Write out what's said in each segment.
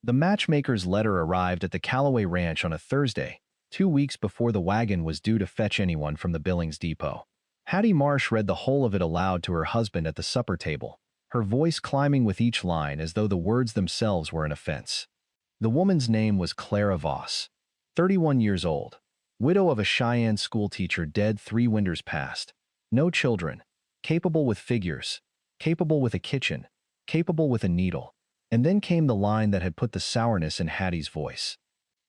The matchmaker's letter arrived at the Calloway Ranch on a Thursday, 2 weeks before the wagon was due to fetch anyone from the Billings depot. Hattie Marsh read the whole of it aloud to her husband at the supper table, her voice climbing with each line as though the words themselves were an offense. The woman's name was Clara Voss, 31 years old, widow of a Cheyenne schoolteacher dead 3 winters past, no children, capable with figures, capable with a kitchen, capable with a needle. And then came the line that had put the sourness in Hattie's voice.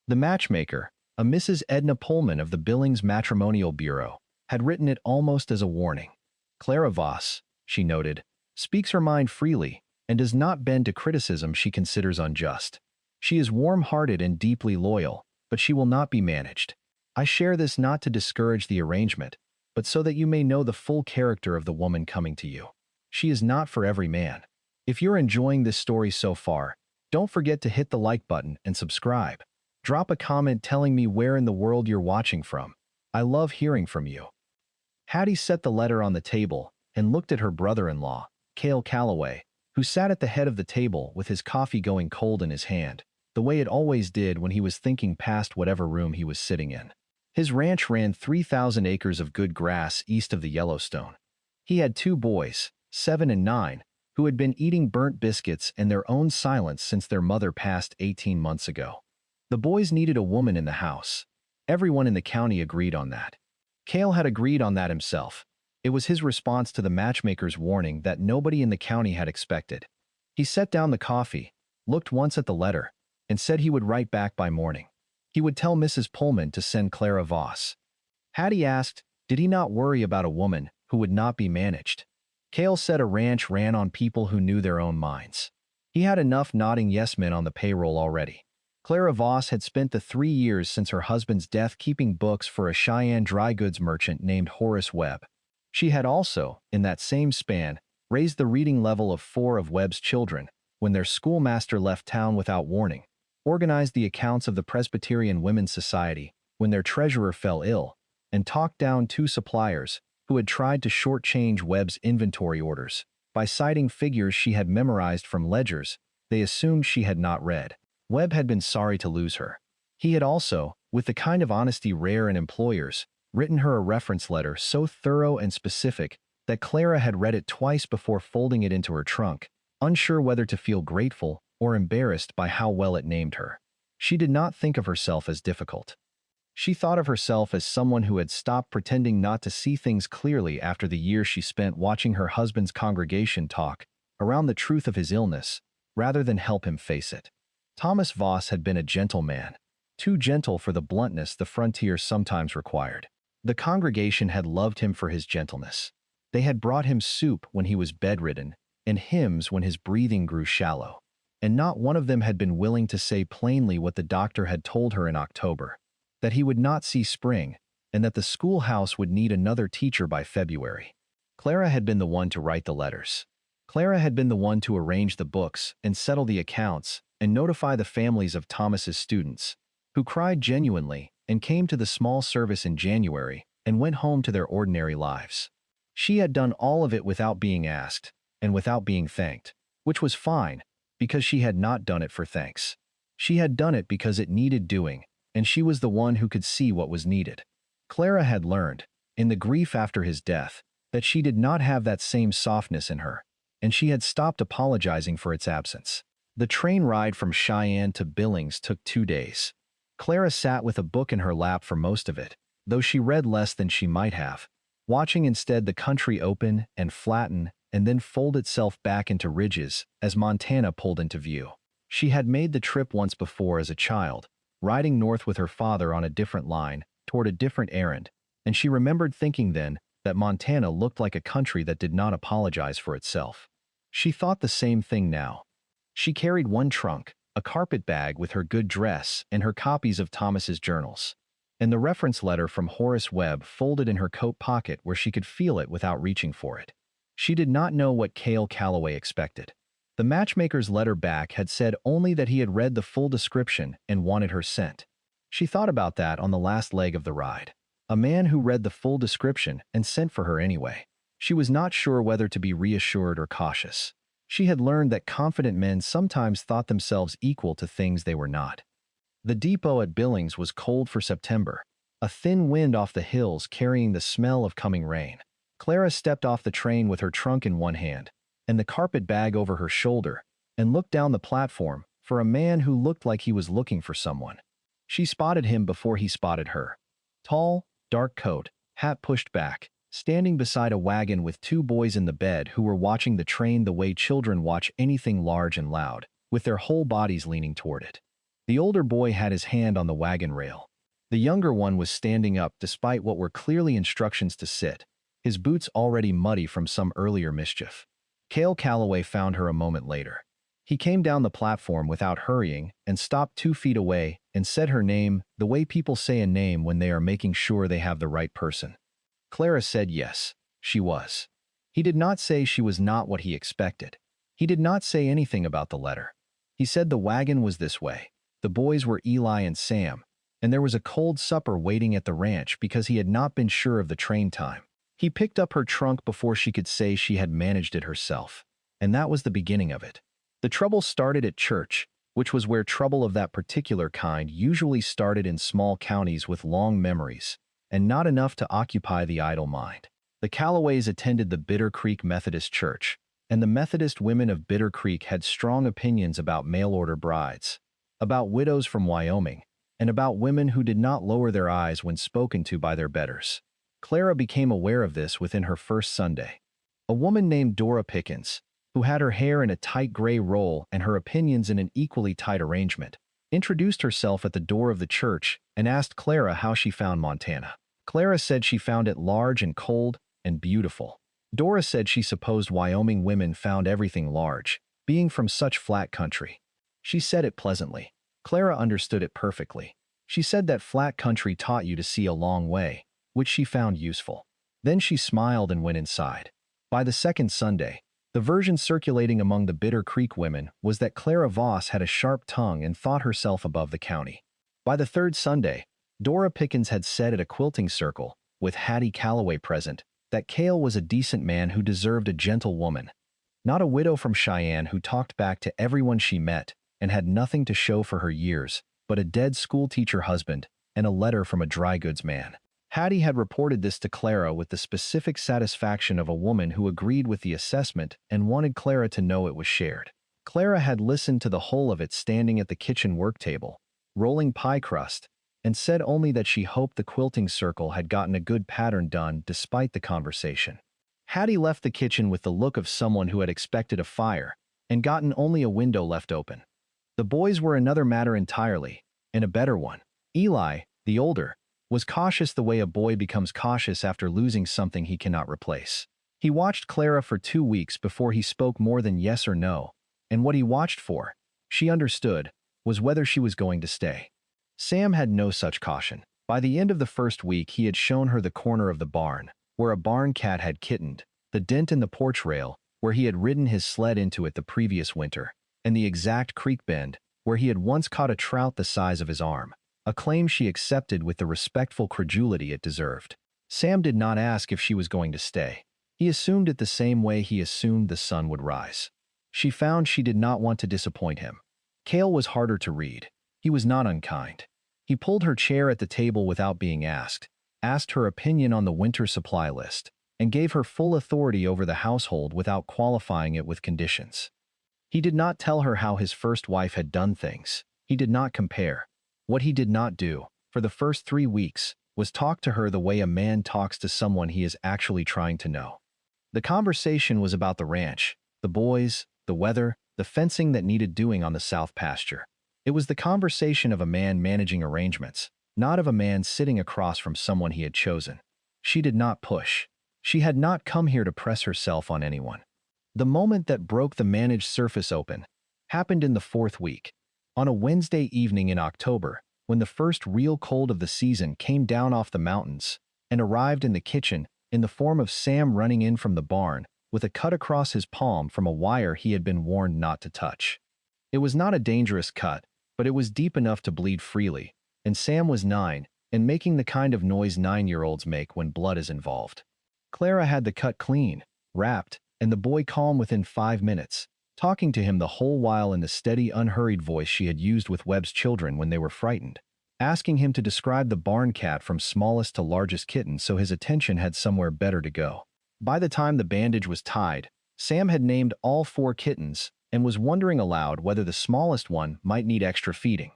The matchmaker, a Mrs. Edna Pullman of the Billings Matrimonial Bureau, had written it almost as a warning. Clara Voss, she noted, speaks her mind freely and does not bend to criticism she considers unjust. She is warm-hearted and deeply loyal, but she will not be managed. I share this not to discourage the arrangement, but so that you may know the full character of the woman coming to you. She is not for every man. If you're enjoying this story so far, don't forget to hit the like button and subscribe. Drop a comment telling me where in the world you're watching from. I love hearing from you. Hattie set the letter on the table and looked at her brother-in-law, Cale Calloway, who sat at the head of the table with his coffee going cold in his hand, the way it always did when he was thinking past whatever room he was sitting in. His ranch ran 3,000 acres of good grass east of the Yellowstone. He had 2 boys, 7 and 9, who had been eating burnt biscuits in their own silence since their mother passed 18 months ago. The boys needed a woman in the house. Everyone in the county agreed on that. Cale had agreed on that himself. It was his response to the matchmaker's warning that nobody in the county had expected. He set down the coffee, looked once at the letter, and said he would write back by morning. He would tell Mrs. Pullman to send Clara Voss. Hattie asked, did he not worry about a woman who would not be managed? Cale said a ranch ran on people who knew their own minds. He had enough nodding yes men on the payroll already. Clara Voss had spent the 3 years since her husband's death keeping books for a Cheyenne dry goods merchant named Horace Webb. She had also, in that same span, raised the reading level of 4 of Webb's children when their schoolmaster left town without warning, organized the accounts of the Presbyterian Women's Society when their treasurer fell ill, and talked down 2 suppliers who had tried to shortchange Webb's inventory orders by citing figures she had memorized from ledgers they assumed she had not read. Webb had been sorry to lose her. He had also, with the kind of honesty rare in employers, written her a reference letter so thorough and specific that Clara had read it twice before folding it into her trunk, unsure whether to feel grateful or embarrassed by how well it named her. She did not think of herself as difficult. She thought of herself as someone who had stopped pretending not to see things clearly after the years she spent watching her husband's congregation talk around the truth of his illness, rather than help him face it. Thomas Voss had been a gentle man, too gentle for the bluntness the frontier sometimes required. The congregation had loved him for his gentleness. They had brought him soup when he was bedridden and hymns when his breathing grew shallow. And not one of them had been willing to say plainly what the doctor had told her in October, that he would not see spring, and that the schoolhouse would need another teacher by February. Clara had been the one to write the letters. Clara had been the one to arrange the books and settle the accounts and notify the families of Thomas's students, who cried genuinely and came to the small service in January and went home to their ordinary lives. She had done all of it without being asked and without being thanked, which was fine, because she had not done it for thanks. She had done it because it needed doing, and she was the one who could see what was needed. Clara had learned, in the grief after his death, that she did not have that same softness in her, and she had stopped apologizing for its absence. The train ride from Cheyenne to Billings took 2 days. Clara sat with a book in her lap for most of it, though she read less than she might have, watching instead the country open and flatten and then fold itself back into ridges as Montana pulled into view. She had made the trip once before as a child, riding north with her father on a different line, toward a different errand, and she remembered thinking then that Montana looked like a country that did not apologize for itself. She thought the same thing now. She carried one trunk, a carpet bag with her good dress and her copies of Thomas's journals, and the reference letter from Horace Webb folded in her coat pocket where she could feel it without reaching for it. She did not know what Cale Calloway expected. The matchmaker's letter back had said only that he had read the full description and wanted her sent. She thought about that on the last leg of the ride. A man who read the full description and sent for her anyway. She was not sure whether to be reassured or cautious. She had learned that confident men sometimes thought themselves equal to things they were not. The depot at Billings was cold for September, a thin wind off the hills carrying the smell of coming rain. Clara stepped off the train with her trunk in one hand and the carpet bag over her shoulder and looked down the platform for a man who looked like he was looking for someone. She spotted him before he spotted her. Tall, dark coat, hat pushed back, standing beside a wagon with two boys in the bed who were watching the train the way children watch anything large and loud, with their whole bodies leaning toward it. The older boy had his hand on the wagon rail. The younger one was standing up despite what were clearly instructions to sit, his boots already muddy from some earlier mischief. Cale Calloway found her a moment later. He came down the platform without hurrying and stopped 2 feet away and said her name the way people say a name when they are making sure they have the right person. Clara said yes, she was. He did not say she was not what he expected. He did not say anything about the letter. He said the wagon was this way. The boys were Eli and Sam, and there was a cold supper waiting at the ranch because he had not been sure of the train time. He picked up her trunk before she could say she had managed it herself, and that was the beginning of it. The trouble started at church, which was where trouble of that particular kind usually started in small counties with long memories, and not enough to occupy the idle mind. The Calloways attended the Bitter Creek Methodist Church, and the Methodist women of Bitter Creek had strong opinions about mail-order brides, about widows from Wyoming, and about women who did not lower their eyes when spoken to by their betters. Clara became aware of this within her first Sunday. A woman named Dora Pickens, who had her hair in a tight gray roll and her opinions in an equally tight arrangement, introduced herself at the door of the church and asked Clara how she found Montana. Clara said she found it large and cold and beautiful. Dora said she supposed Wyoming women found everything large, being from such flat country. She said it pleasantly. Clara understood it perfectly. She said that flat country taught you to see a long way, which she found useful. Then she smiled and went inside. By the second Sunday, the version circulating among the Bitter Creek women was that Clara Voss had a sharp tongue and thought herself above the county. By the third Sunday, Dora Pickens had said at a quilting circle, with Hattie Calloway present, that Cale was a decent man who deserved a gentle woman, not a widow from Cheyenne who talked back to everyone she met and had nothing to show for her years, but a dead schoolteacher husband and a letter from a dry goods man. Hattie had reported this to Clara with the specific satisfaction of a woman who agreed with the assessment and wanted Clara to know it was shared. Clara had listened to the whole of it standing at the kitchen work table, rolling pie crust, and said only that she hoped the quilting circle had gotten a good pattern done despite the conversation. Hattie left the kitchen with the look of someone who had expected a fire and gotten only a window left open. The boys were another matter entirely, and a better one. Eli, the older, was cautious the way a boy becomes cautious after losing something he cannot replace. He watched Clara for 2 weeks before he spoke more than yes or no, and what he watched for, she understood, was whether she was going to stay. Sam had no such caution. By the end of the first week, he had shown her the corner of the barn, where a barn cat had kittened, the dent in the porch rail, where he had ridden his sled into it the previous winter, and the exact creek bend, where he had once caught a trout the size of his arm, a claim she accepted with the respectful credulity it deserved. Sam did not ask if she was going to stay. He assumed it the same way he assumed the sun would rise. She found she did not want to disappoint him. Cale was harder to read. He was not unkind. He pulled her chair at the table without being asked her opinion on the winter supply list, and gave her full authority over the household without qualifying it with conditions. He did not tell her how his first wife had done things. He did not compare. What he did not do, for the first 3 weeks, was talk to her the way a man talks to someone he is actually trying to know. The conversation was about the ranch, the boys, the weather, the fencing that needed doing on the south pasture. It was the conversation of a man managing arrangements, not of a man sitting across from someone he had chosen. She did not push. She had not come here to press herself on anyone. The moment that broke the managed surface open happened in the 4th week, on a Wednesday evening in October, when the first real cold of the season came down off the mountains and arrived in the kitchen in the form of Sam running in from the barn with a cut across his palm from a wire he had been warned not to touch. It was not a dangerous cut, but it was deep enough to bleed freely, and Sam was 9 and making the kind of noise 9-year-olds make when blood is involved. Clara had the cut clean, wrapped, and the boy calm within 5 minutes, talking to him the whole while in the steady, unhurried voice she had used with Webb's children when they were frightened, asking him to describe the barn cat from smallest to largest kitten so his attention had somewhere better to go. By the time the bandage was tied, Sam had named all 4 kittens and was wondering aloud whether the smallest one might need extra feeding.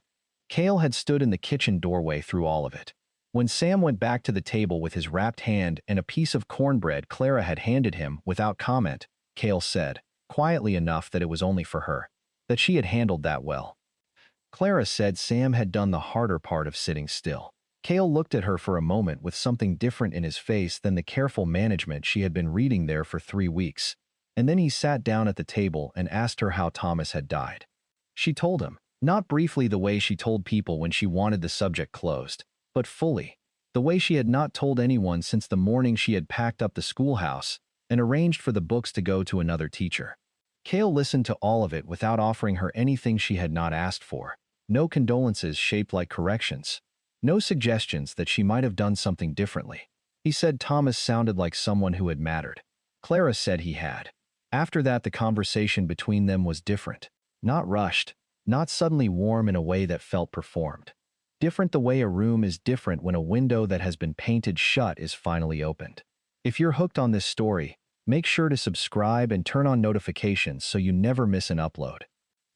Cale had stood in the kitchen doorway through all of it. When Sam went back to the table with his wrapped hand and a piece of cornbread Clara had handed him without comment, Cale said, quietly enough that it was only for her, that she had handled that well. Clara said Sam had done the harder part of sitting still. Cale looked at her for a moment with something different in his face than the careful management she had been reading there for 3 weeks, and then he sat down at the table and asked her how Thomas had died. She told him, not briefly the way she told people when she wanted the subject closed, but fully, the way she had not told anyone since the morning she had packed up the schoolhouse and arranged for the books to go to another teacher. Cale listened to all of it without offering her anything she had not asked for. No condolences shaped like corrections. No suggestions that she might have done something differently. He said Thomas sounded like someone who had mattered. Clara said he had. After that, the conversation between them was different. Not rushed, not suddenly warm in a way that felt performed. Different the way a room is different when a window that has been painted shut is finally opened. If you're hooked on this story, make sure to subscribe and turn on notifications so you never miss an upload.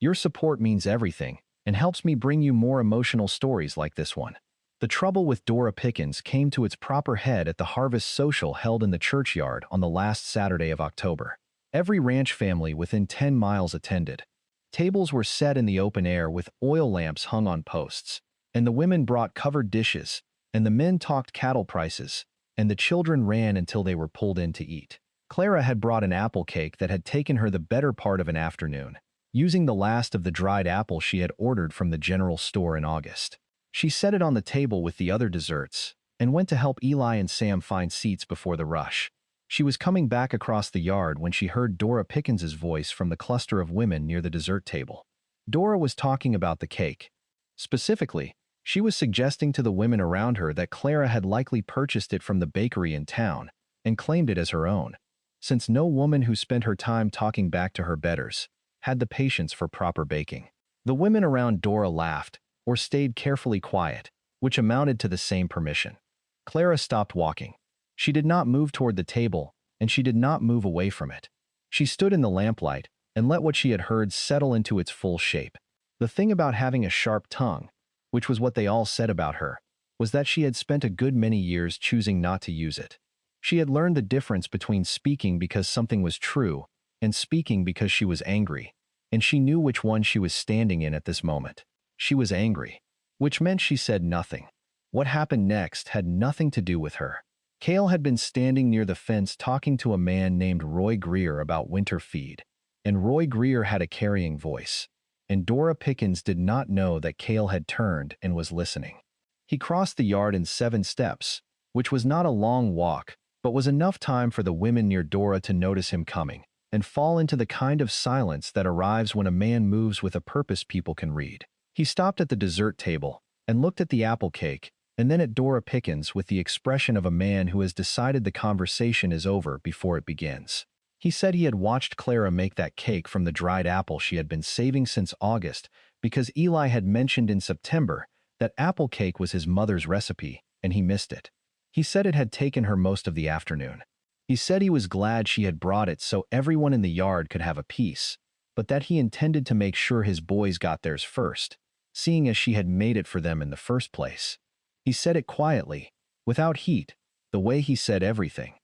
Your support means everything and helps me bring you more emotional stories like this one. The trouble with Dora Pickens came to its proper head at the harvest social held in the churchyard on the last Saturday of October. Every ranch family within 10 miles attended. Tables were set in the open air with oil lamps hung on posts, and the women brought covered dishes, and the men talked cattle prices, and the children ran until they were pulled in to eat. Clara had brought an apple cake that had taken her the better part of an afternoon, using the last of the dried apple she had ordered from the general store in August. She set it on the table with the other desserts and went to help Eli and Sam find seats before the rush. She was coming back across the yard when she heard Dora Pickens's voice from the cluster of women near the dessert table. Dora was talking about the cake. Specifically, she was suggesting to the women around her that Clara had likely purchased it from the bakery in town and claimed it as her own, since no woman who spent her time talking back to her betters had the patience for proper baking. The women around Dora laughed or stayed carefully quiet, which amounted to the same permission. Clara stopped walking. She did not move toward the table, and she did not move away from it. She stood in the lamplight and let what she had heard settle into its full shape. The thing about having a sharp tongue, which was what they all said about her, was that she had spent a good many years choosing not to use it. She had learned the difference between speaking because something was true and speaking because she was angry, and she knew which one she was standing in at this moment. She was angry, which meant she said nothing. What happened next had nothing to do with her. Cale had been standing near the fence talking to a man named Roy Greer about winter feed, and Roy Greer had a carrying voice, and Dora Pickens did not know that Cale had turned and was listening. He crossed the yard in 7 steps, which was not a long walk, but was enough time for the women near Dora to notice him coming and fall into the kind of silence that arrives when a man moves with a purpose people can read. He stopped at the dessert table and looked at the apple cake and then at Dora Pickens with the expression of a man who has decided the conversation is over before it begins. He said he had watched Clara make that cake from the dried apple she had been saving since August because Eli had mentioned in September that apple cake was his mother's recipe and he missed it. He said it had taken her most of the afternoon. He said he was glad she had brought it so everyone in the yard could have a piece, but that he intended to make sure his boys got theirs first, seeing as she had made it for them in the first place. He said it quietly, without heat, the way he said everything.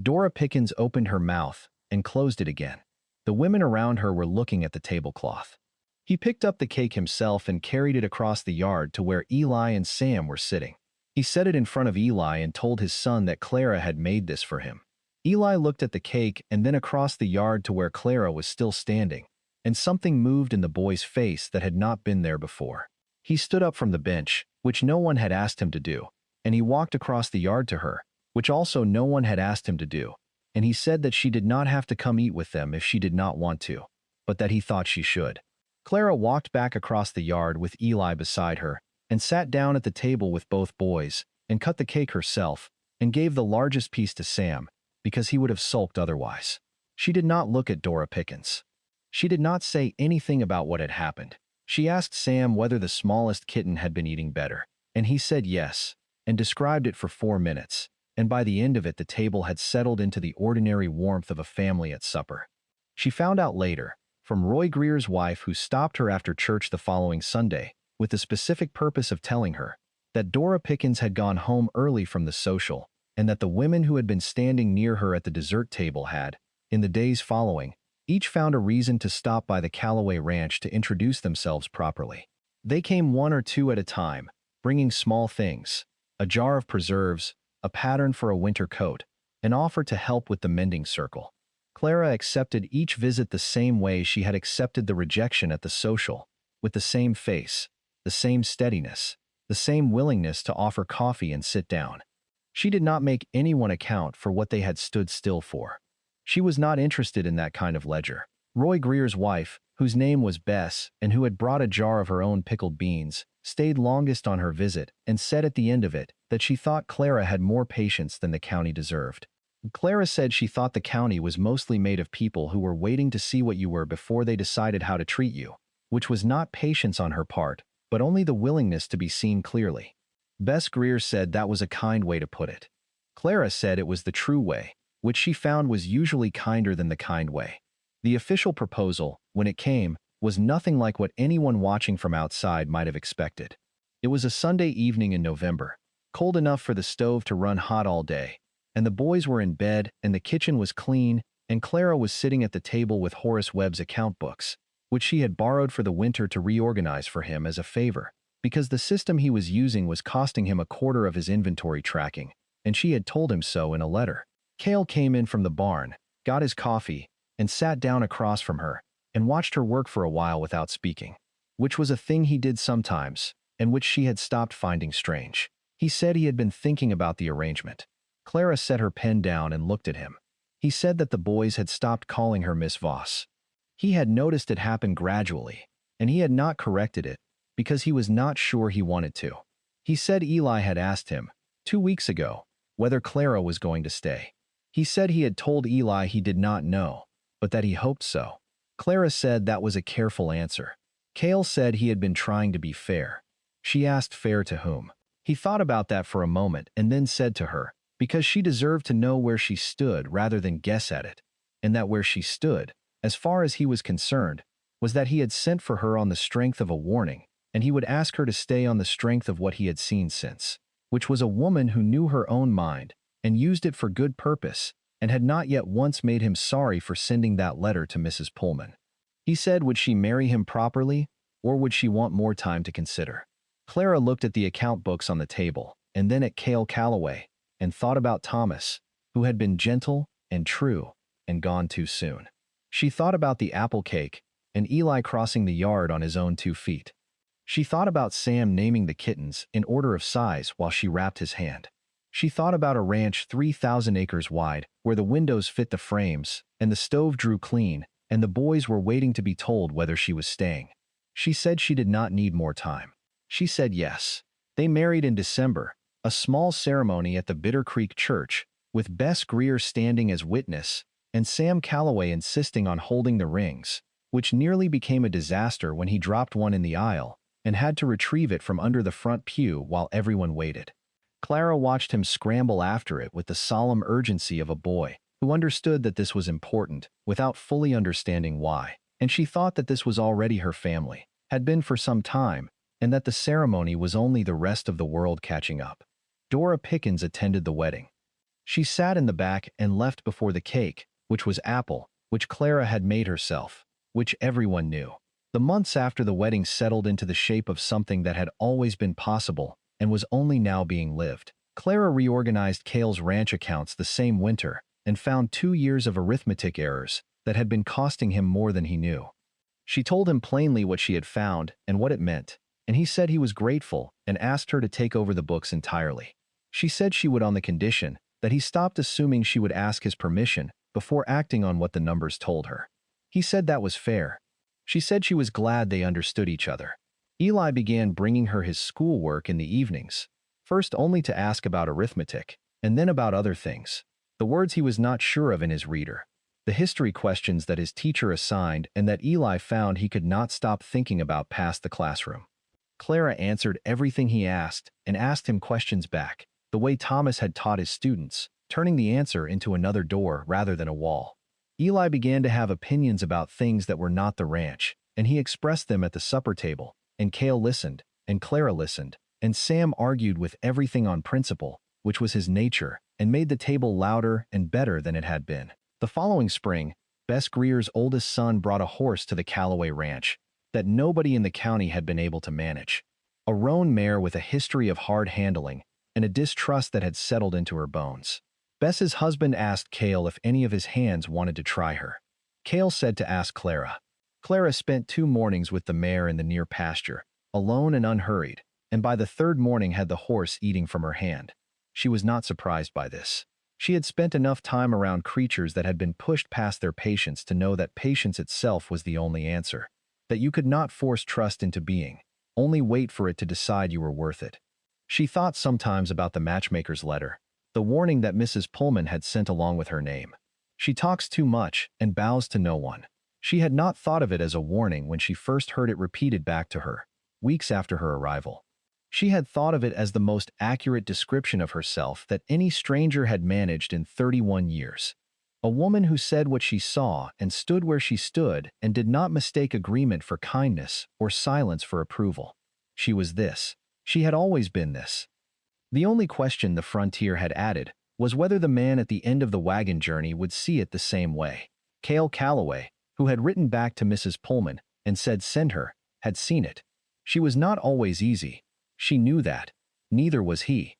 Dora Pickens opened her mouth and closed it again. The women around her were looking at the tablecloth. He picked up the cake himself and carried it across the yard to where Eli and Sam were sitting. He set it in front of Eli and told his son that Clara had made this for him. Eli looked at the cake and then across the yard to where Clara was still standing, and something moved in the boy's face that had not been there before. He stood up from the bench, which no one had asked him to do, and he walked across the yard to her, which also no one had asked him to do, and he said that she did not have to come eat with them if she did not want to, but that he thought she should. Clara walked back across the yard with Eli beside her and sat down at the table with both boys and cut the cake herself and gave the largest piece to Sam because he would have sulked otherwise. She did not look at Dora Pickens. She did not say anything about what had happened. She asked Sam whether the smallest kitten had been eating better, and he said yes, and described it for 4 minutes, and by the end of it the table had settled into the ordinary warmth of a family at supper. She found out later, from Roy Greer's wife who stopped her after church the following Sunday, with the specific purpose of telling her, that Dora Pickens had gone home early from the social, and that the women who had been standing near her at the dessert table had, in the days following, each found a reason to stop by the Calloway Ranch to introduce themselves properly. They came one or two at a time, bringing small things, a jar of preserves, a pattern for a winter coat, and offered to help with the mending circle. Clara accepted each visit the same way she had accepted the rejection at the social, with the same face, the same steadiness, the same willingness to offer coffee and sit down. She did not make anyone account for what they had stood still for. She was not interested in that kind of ledger. Roy Greer's wife, whose name was Bess and who had brought a jar of her own pickled beans, stayed longest on her visit and said at the end of it that she thought Clara had more patience than the county deserved. Clara said she thought the county was mostly made of people who were waiting to see what you were before they decided how to treat you, which was not patience on her part, but only the willingness to be seen clearly. Bess Greer said that was a kind way to put it. Clara said it was the true way, which she found was usually kinder than the kind way. The official proposal, when it came, was nothing like what anyone watching from outside might have expected. It was a Sunday evening in November, cold enough for the stove to run hot all day, and the boys were in bed and the kitchen was clean, and Clara was sitting at the table with Horace Webb's account books, which she had borrowed for the winter to reorganize for him as a favor, because the system he was using was costing him a quarter of his inventory tracking, and she had told him so in a letter. Cale came in from the barn, got his coffee, and sat down across from her, and watched her work for a while without speaking, which was a thing he did sometimes, and which she had stopped finding strange. He said he had been thinking about the arrangement. Clara set her pen down and looked at him. He said that the boys had stopped calling her Miss Voss. He had noticed it happen gradually, and he had not corrected it, because he was not sure he wanted to. He said Eli had asked him, 2 weeks ago, whether Clara was going to stay. He said he had told Eli he did not know, but that he hoped so. Clara said that was a careful answer. Cale said he had been trying to be fair. She asked fair to whom. He thought about that for a moment and then said to her, because she deserved to know where she stood rather than guess at it, and that where she stood, as far as he was concerned, was that he had sent for her on the strength of a warning, and he would ask her to stay on the strength of what he had seen since, which was a woman who knew her own mind and used it for good purpose, and had not yet once made him sorry for sending that letter to Mrs. Pullman. He said, would she marry him properly, or would she want more time to consider? Clara looked at the account books on the table, and then at Cale Calloway, and thought about Thomas, who had been gentle and true and gone too soon. She thought about the apple cake and Eli crossing the yard on his own 2 feet. She thought about Sam naming the kittens in order of size while she wrapped his hand. She thought about a ranch 3,000 acres wide, where the windows fit the frames, and the stove drew clean, and the boys were waiting to be told whether she was staying. She said she did not need more time. She said yes. They married in December, a small ceremony at the Bitter Creek Church, with Bess Greer standing as witness, and Sam Calloway insisting on holding the rings, which nearly became a disaster when he dropped one in the aisle and had to retrieve it from under the front pew while everyone waited. Clara watched him scramble after it with the solemn urgency of a boy who understood that this was important without fully understanding why, and she thought that this was already her family, had been for some time, and that the ceremony was only the rest of the world catching up. Dora Pickens attended the wedding. She sat in the back and left before the cake, which was apple, which Clara had made herself, which everyone knew. The months after the wedding settled into the shape of something that had always been possible and was only now being lived. Clara reorganized Cale's ranch accounts the same winter and found 2 years of arithmetic errors that had been costing him more than he knew. She told him plainly what she had found and what it meant, and he said he was grateful and asked her to take over the books entirely. She said she would on the condition that he stopped assuming she would ask his permission before acting on what the numbers told her. He said that was fair. She said she was glad they understood each other. Eli began bringing her his schoolwork in the evenings, first only to ask about arithmetic, and then about other things, the words he was not sure of in his reader. the history questions that his teacher assigned and that Eli found he could not stop thinking about past the classroom. Clara answered everything he asked and asked him questions back, the way Thomas had taught his students, turning the answer into another door rather than a wall. Eli began to have opinions about things that were not the ranch, and he expressed them at the supper table, and Cale listened, and Clara listened, and Sam argued with everything on principle, which was his nature, and made the table louder and better than it had been. The following spring, Bess Greer's oldest son brought a horse to the Calloway Ranch that nobody in the county had been able to manage. A roan mare with a history of hard handling and a distrust that had settled into her bones. Bess's husband asked Cale if any of his hands wanted to try her. Cale said to ask Clara. Clara spent 2 mornings with the mare in the near pasture, alone and unhurried, and by the 3rd morning had the horse eating from her hand. She was not surprised by this. She had spent enough time around creatures that had been pushed past their patience to know that patience itself was the only answer, that you could not force trust into being, only wait for it to decide you were worth it. She thought sometimes about the matchmaker's letter, the warning that Mrs. Pullman had sent along with her name. She talks too much and bows to no one. She had not thought of it as a warning when she first heard it repeated back to her, weeks after her arrival. She had thought of it as the most accurate description of herself that any stranger had managed in 31 years. A woman who said what she saw and stood where she stood and did not mistake agreement for kindness or silence for approval. She was this. She had always been this. The only question the frontier had added was whether the man at the end of the wagon journey would see it the same way. Cale Calloway, who had written back to Mrs. Pullman and said send her, had seen it. She was not always easy. She knew that. Neither was he.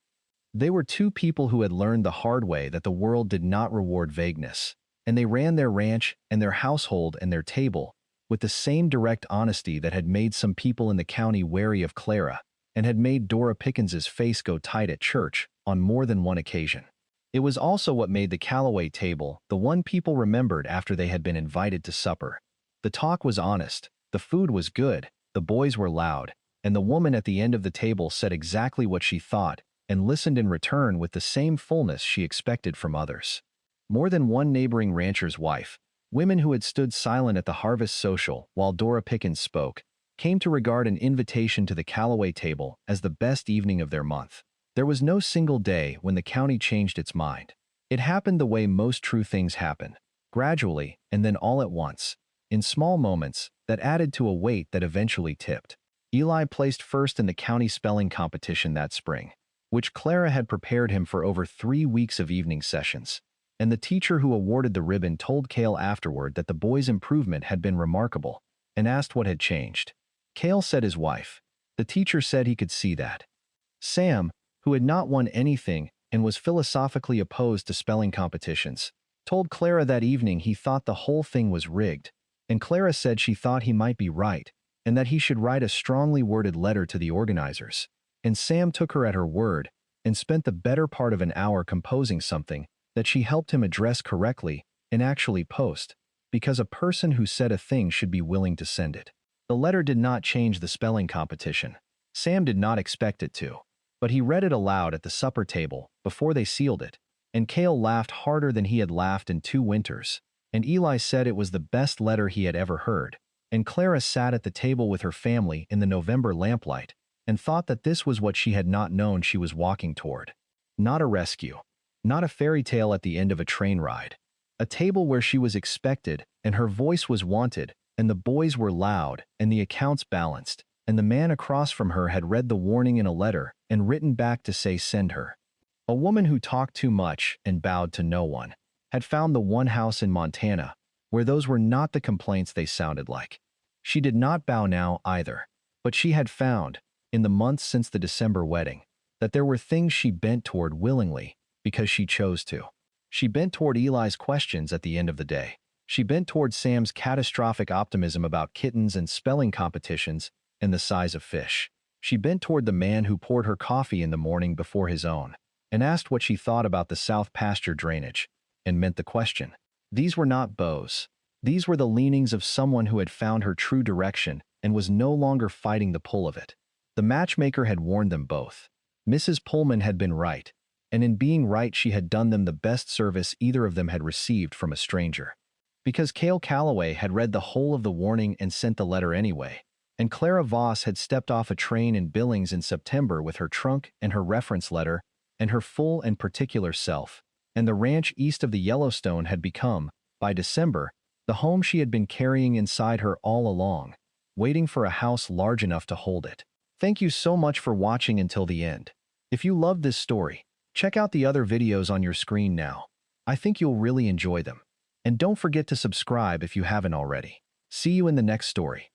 They were 2 people who had learned the hard way that the world did not reward vagueness, and they ran their ranch and their household and their table with the same direct honesty that had made some people in the county wary of Clara and had made Dora Pickens's face go tight at church on more than one occasion. It was also what made the Calloway table the one people remembered after they had been invited to supper. The talk was honest, the food was good, the boys were loud, and the woman at the end of the table said exactly what she thought and listened in return with the same fullness she expected from others. More than one neighboring rancher's wife, women who had stood silent at the harvest social while Dora Pickens spoke, came to regard an invitation to the Calloway table as the best evening of their month. There was no single day when the county changed its mind. It happened the way most true things happen, gradually and then all at once, in small moments that added to a weight that eventually tipped. Eli placed first in the county spelling competition that spring, which Clara had prepared him for over 3 weeks of evening sessions, and the teacher who awarded the ribbon told Cale afterward that the boy's improvement had been remarkable and asked what had changed. Cale said his wife. The teacher said he could see that. Sam, who had not won anything and was philosophically opposed to spelling competitions, told Clara that evening he thought the whole thing was rigged, and Clara said she thought he might be right and that he should write a strongly worded letter to the organizers. And Sam took her at her word and spent the better part of an hour composing something that she helped him address correctly and actually post, because a person who said a thing should be willing to send it. The letter did not change the spelling competition. Sam did not expect it to, but he read it aloud at the supper table before they sealed it, and Cale laughed harder than he had laughed in 2 winters, and Eli said it was the best letter he had ever heard, and Clara sat at the table with her family in the November lamplight and thought that this was what she had not known she was walking toward. Not a rescue, not a fairy tale at the end of a train ride. A table where she was expected and her voice was wanted, and the boys were loud and the accounts balanced, and the man across from her had read the warning in a letter and written back to say send her. A woman who talked too much and bowed to no one had found the one house in Montana where those were not the complaints they sounded like. She did not bow now either, but she had found, in the months since the December wedding, that there were things she bent toward willingly because she chose to. She bent toward Eli's questions at the end of the day. She bent toward Sam's catastrophic optimism about kittens and spelling competitions and the size of fish. She bent toward the man who poured her coffee in the morning before his own and asked what she thought about the south pasture drainage and meant the question. These were not bows. These were the leanings of someone who had found her true direction and was no longer fighting the pull of it. The matchmaker had warned them both. Mrs. Pullman had been right, and in being right she had done them the best service either of them had received from a stranger. because Cale Calloway had read the whole of the warning and sent the letter anyway, and Clara Voss had stepped off a train in Billings in September with her trunk and her reference letter and her full and particular self, and the ranch east of the Yellowstone had become, by December, the home she had been carrying inside her all along, waiting for a house large enough to hold it. Thank you so much for watching until the end. If you loved this story, check out the other videos on your screen now. I think you'll really enjoy them. And don't forget to subscribe if you haven't already. See you in the next story.